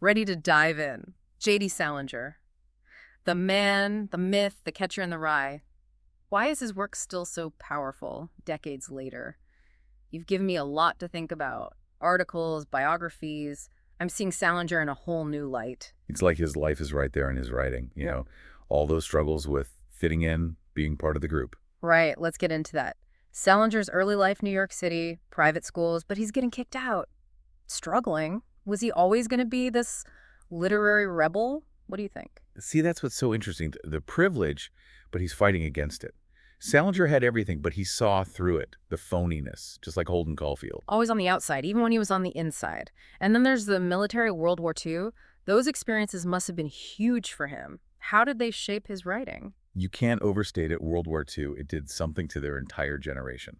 Ready to dive in. J.D. Salinger. The man, the myth, the catcher in the rye. Why is his work still so powerful decades later? You've given me a lot to think about. Articles, biographies. I'm seeing Salinger in a whole new light. It's like his life is right there in his writing, all those struggles with fitting in, being part of the group. Right, let's get into that. Salinger's early life, New York City, private schools, but he's getting kicked out. Struggling. Was he always going to be this literary rebel? What do you think? See, that's what's so interesting. The privilege, but he's fighting against it. Salinger had everything, but he saw through it, the phoniness, just like Holden Caulfield. Always on the outside, even when he was on the inside. And then there's the military, World War II. Those experiences must have been huge for him. How did they shape his writing? You can't overstate it. World War II, it did something to their entire generation.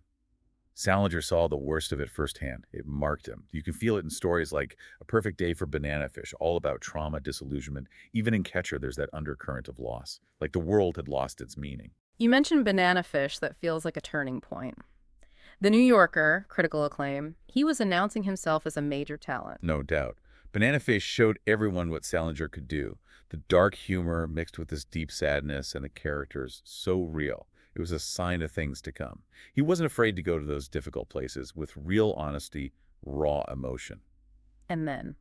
Salinger saw the worst of it firsthand. It marked him. You can feel it in stories like A Perfect Day for Banana Fish, all about trauma, disillusionment. Even in Catcher, there's that undercurrent of loss, like the world had lost its meaning. You mentioned Banana Fish. That feels like a turning point. The New Yorker, critical acclaim, he was announcing himself as a major talent. No doubt. Banana Fish showed everyone what Salinger could do. The dark humor mixed with this deep sadness and the characters so real. It was a sign of things to come. He wasn't afraid to go to those difficult places with real honesty, raw emotion. And then,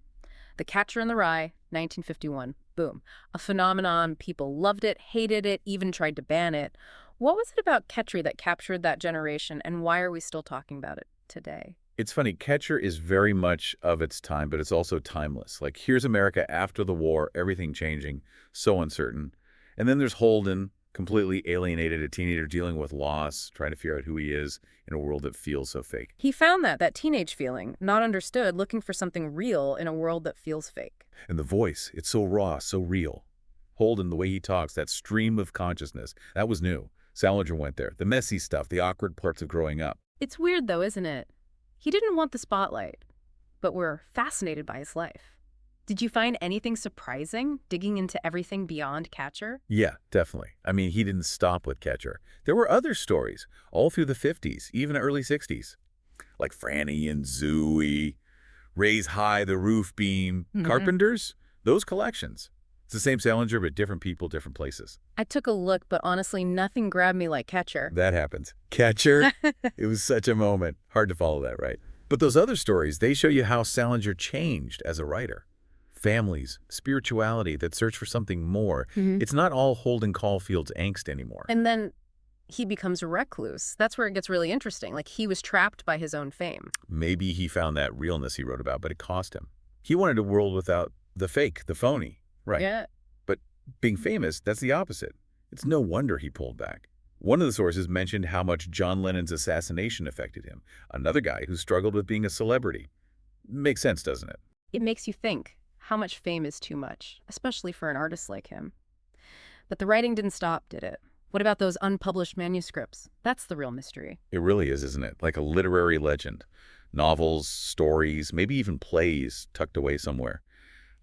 The Catcher in the Rye, 1951. Boom. A phenomenon. People loved it, hated it, even tried to ban it. What was it about Catcher that captured that generation, and why are we still talking about it today? It's funny, Catcher is very much of its time, but it's also timeless. Like, here's America after the war, everything changing, so uncertain. And then there's Holden, completely alienated, a teenager dealing with loss, trying to figure out who he is in a world that feels so fake. He found that teenage feeling, not understood, looking for something real in a world that feels fake. And the voice, it's so raw, so real. Holden, the way he talks, that stream of consciousness, that was new. Salinger went there. The messy stuff, the awkward parts of growing up. It's weird, though, isn't it? He didn't want the spotlight, but we're fascinated by his life. Did you find anything surprising, digging into everything beyond Catcher? Yeah, definitely. I mean, he didn't stop with Catcher. There were other stories, all through the 50s, even early 60s. Like Franny and Zooey, Raise High the Roof Beam, Carpenters, those collections. It's the same Salinger, but different people, different places. I took a look, but honestly, nothing grabbed me like Catcher. That happens. Catcher, it was such a moment. Hard to follow that, right? But those other stories, they show you how Salinger changed as a writer. Families, spirituality, that search for something more. It's not all Holden Caulfield's angst anymore. And then he becomes a recluse. That's where it gets really interesting. Like, he was trapped by his own fame. Maybe he found that realness he wrote about, but it cost him. He wanted a world without the fake, the phony. Right. Yeah. But being famous, that's the opposite. It's no wonder he pulled back. One of the sources mentioned how much John Lennon's assassination affected him. Another guy who struggled with being a celebrity. Makes sense, doesn't it? It makes you think how much fame is too much, especially for an artist like him. But the writing didn't stop, did it? What about those unpublished manuscripts? That's the real mystery. It really is, isn't it? Like a literary legend. Novels, stories, maybe even plays tucked away somewhere.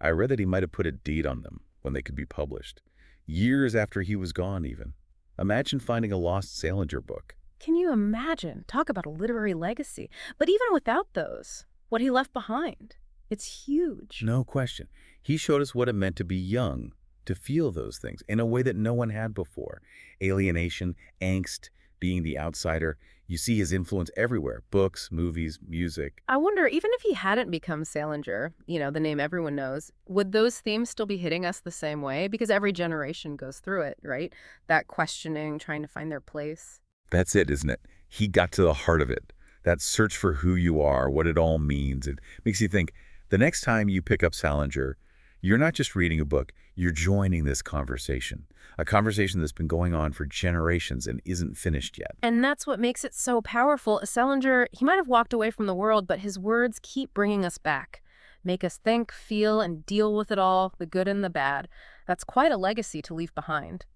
I read that he might have put a deed on them when they could be published. Years after he was gone, even. Imagine finding a lost Salinger book. Can you imagine? Talk about a literary legacy. But even without those, what he left behind, it's huge. No question. He showed us what it meant to be young, to feel those things in a way that no one had before. Alienation, angst, being the outsider. You see his influence everywhere. Books, movies, music. I wonder, even if he hadn't become Salinger, the name everyone knows, would those themes still be hitting us the same way? Because every generation goes through it, right? That questioning, trying to find their place. That's it, isn't it? He got to the heart of it. That search for who you are, what it all means. It makes you think, the next time you pick up Salinger, you're not just reading a book, you're joining this conversation. A conversation that's been going on for generations and isn't finished yet. And that's what makes it so powerful. Salinger, he might have walked away from the world, but his words keep bringing us back. Make us think, feel, and deal with it all, the good and the bad. That's quite a legacy to leave behind.